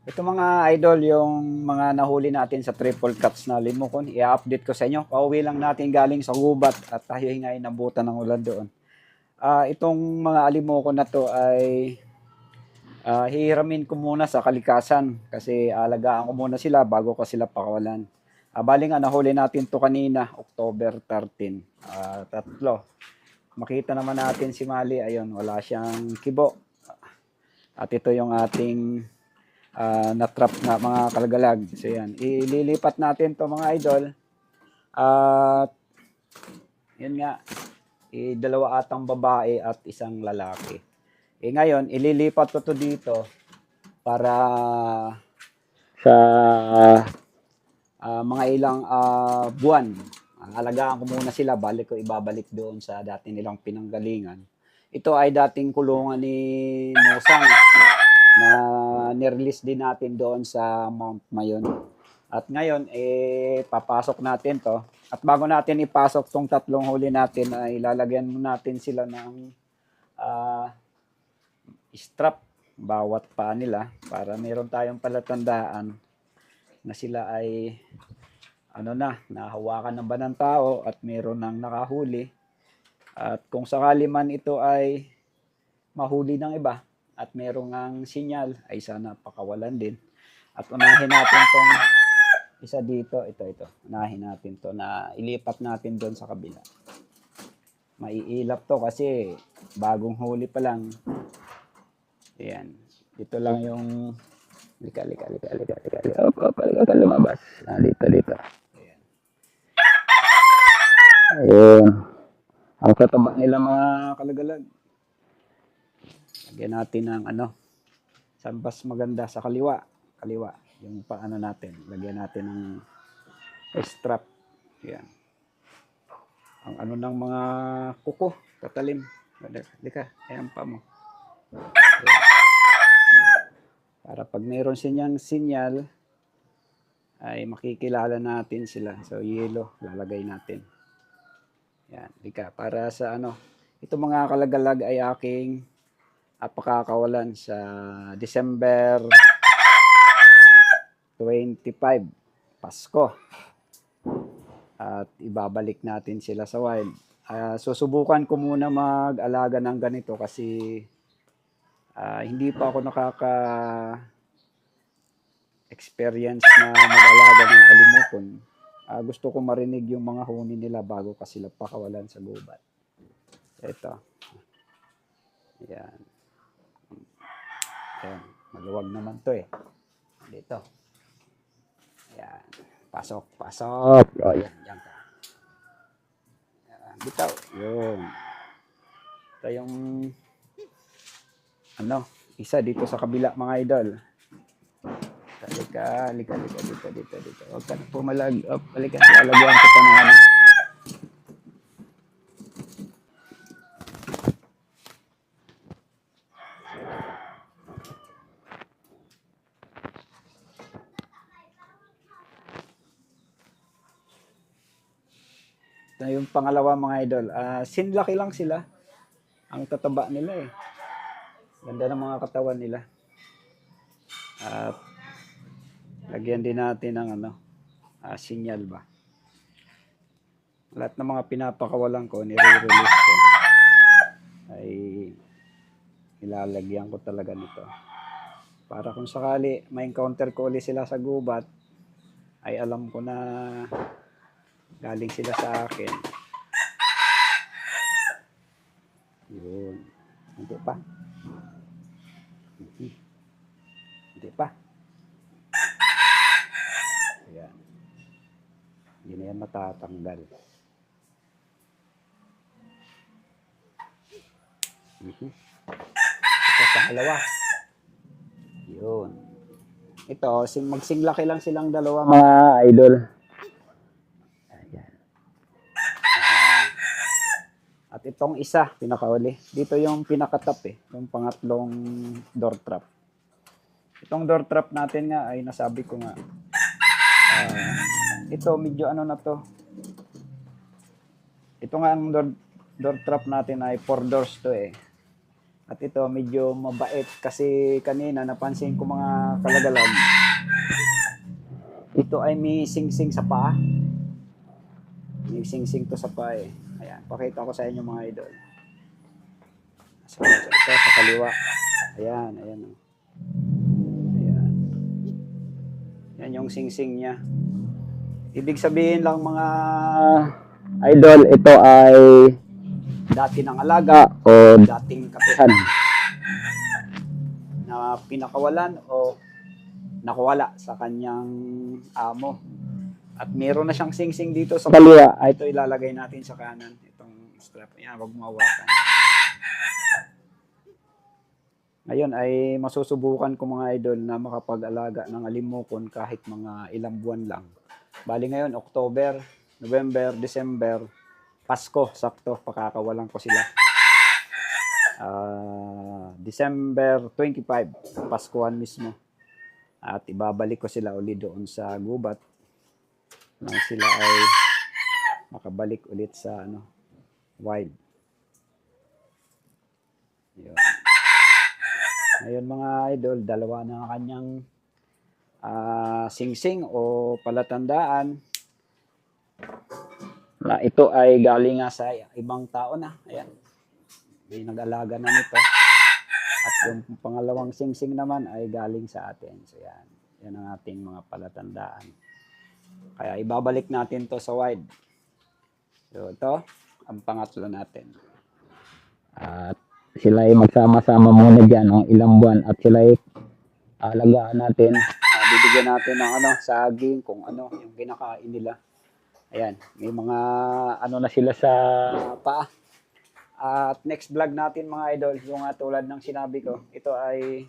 Ito mga idol, yung mga nahuli natin sa triple cuts na limukon, i-update ko sa inyo. Pauwi lang natin galing sa gubat at tayo ngayon nabutan ng ulan doon. Itong mga alimokon na to ay hihiramin ko muna sa kalikasan kasi alagaan ko muna sila bago ko sila pakawalan. Bali nga, nahuli natin to kanina, October 13. Tatlo. Makita naman natin si Mali, ayun, wala siyang kibo. At ito yung ating na-trap na mga kalagalag. So yan, ililipat natin to mga idol. At yun nga, dalawa atang babae at isang lalaki. Ngayon, ililipat ko to dito para sa mga ilang buwan. Alagaan ko muna sila, balik ko ibabalik doon sa dati nilang pinanggalingan. Ito ay dating kulungan ni Musang na nirelease din natin doon sa Mount Mayon. At ngayon, papasok natin to. At bago natin ipasok tong tatlong huli natin, ay ilalagyan natin sila ng strap bawat paa nila para meron tayong palatandaan na sila ay nahawakan ng ba ng tao at meron ng nakahuli. At kung sakali man ito ay mahuli ng iba at merong ang sinyal, ay sana pakawalan din. At unahin natin tong isa dito, ito. Unahin natin to na ilipat natin doon sa kabila. Maiilap to kasi bagong huli pa lang. Ayan. Dito lang yung lika. Lumabas. Dito. Ayun. Ang kataba nila mga kalagalag. Lagyan natin ng sambas maganda sa kaliwa. Yung paano natin. Lagyan natin ng strap. Yan. Ang ng mga kuko. Tatalim. Lika. Ayan pa mo. Ayan. Para pag mayroon sinyang sinyal, ay makikilala natin sila. So, yellow. Lalagay natin. Yan, lika. Para sa ito mga kalagalag ay aking pakakawalan sa December 25, Pasko. At ibabalik natin sila sa wild. Susubukan ko muna mag-alaga ng ganito kasi hindi pa ako experience na mag-alaga ng alimokon. Gusto ko marinig yung mga huni nila bago kasi sila pakawalan sa gubat. Ito. Yan. Ayan. Maluwag naman to eh. Dito. Ayan. Pasok. O, yan ka. Ayan. Bitaw. Yun. Ito yung isa dito sa kabila mga idol. Lika. Dito. Huwag ka na pumalag. Halika. Lalagyan kita na Ito yung pangalawa mga idol. Sinlaki lang sila. Ang tataba nila eh. Ganda ng mga katawan nila. At lagyan din natin ng sinyal ba. Lahat ng mga pinapakawalan ko, nire-release ko, ay ilalagyan ko talaga nito. Para kung sakali may encounter ko ulit sila sa gubat, ay alam ko na galing sila sa akin. Yun. Hindi pa. Ayan. Hindi na yan matatanggal. Ito pangalawa. Yun. Ito, magsinglaki lang silang dalawa mga idol. Ayan. At itong isa, pinakauli. Dito yung pinakatap eh. Yung pangatlong door trap. Itong door trap natin nga ay nasabi ko nga. Ito medyo na to. Ito nga ang door trap natin ay 4 doors to eh. At ito medyo mabait kasi kanina napansin ko mga kalagalag. Ito ay may sing-sing sa paa. May sing-sing to sa paa eh. Ayan, pakita ko sa inyo mga idol. So, ito sa kaliwa. Ayan, ayan. Ayan. Yan yung sing-sing niya. Ibig sabihin lang mga idol, ito ay dati ng alaga o dating kapihan na pinakawalan o nakawala sa kanyang amo. At meron na siyang sing-sing dito sa kaliwa. Ito ilalagay natin sa kanan. Itong strap. Ayan, wag mawakan. Ngayon ay masusubukan ko mga idol na makapag-alaga ng alimokon kahit mga ilang buwan lang. Bali ngayon, October, November, December, Pasko, sakto, pakakawalan ko sila. December 25, Paskuhan mismo. At ibabalik ko sila uli doon sa gubat nang sila ay makabalik ulit sa wild. Yun. Ngayon mga idol, dalawa na kanyang sing-sing o palatandaan na ito ay galing nga sa ibang tao na. Ayan. May nag-alaga na nito. At yung pangalawang sing-sing naman ay galing sa atin. So yan. Yan ang ating mga palatandaan. Kaya ibabalik natin to sa wild. So ito, ang pangatlo natin. At sila ay magsama-sama muna dyan ng ilang buwan. At sila ay alagaan natin. Bibigyan natin ng saging, kung yung kinakain nila. Ayan, may mga na sila sa paa. At next vlog natin mga idol, yung tulad ng sinabi ko, ito ay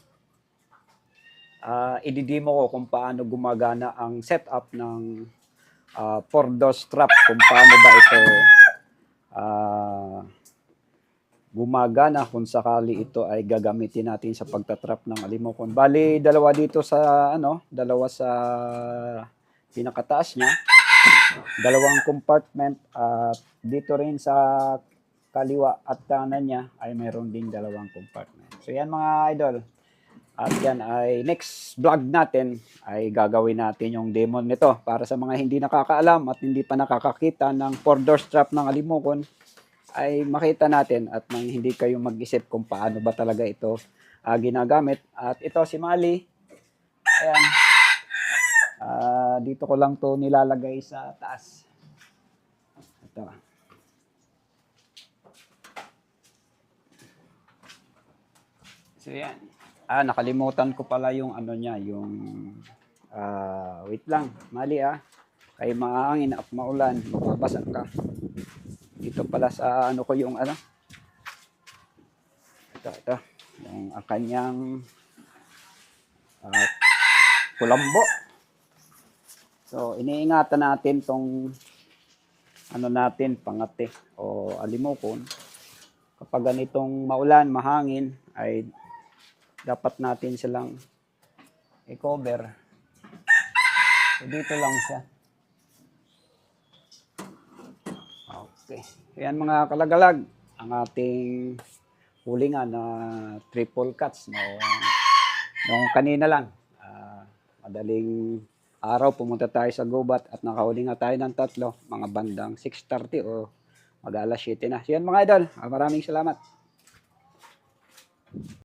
ididemo ko kung paano gumagana ang setup ng for-door strap, kung paano ba ito gumagana kung sakali ito ay gagamitin natin sa pagtatrap ng alimokon. Bali, dalawa dito sa dalawa sa pinakataas niya, dalawang compartment, at dito rin sa kaliwa at kanan niya ay mayroon ding dalawang compartment. So yan mga idol. At yan ay next vlog natin ay gagawin natin yung demo nito para sa mga hindi nakakaalam at hindi pa nakakakita ng for-door strap ng alimokon, ay makita natin at nang hindi kayo mag-isip kung paano ba talaga ito ginagamit. At ito si Mali. Ayan. Dito ko lang to nilalagay sa taas. Ito. So yan. Nakalimutan ko pala yung niya, yung wait lang, Mali kay maangin at maulan, mababasa ka. Dito pala sa ko yung ito yung kanyang kulambo. So iniingatan natin tong natin, pangate o alimokon. Kapag ganitong maulan, mahangin, ay dapat natin silang i-cover. So dito lang siya. Okay. Ayan mga kalagalag, ang ating hulingan na triple cuts nung kanina lang. Madaling araw pumunta tayo sa gubat at nakahuli nga tayo ng 3, mga bandang 6:30 o mag-alas 7 na. So yan mga idol, maraming salamat.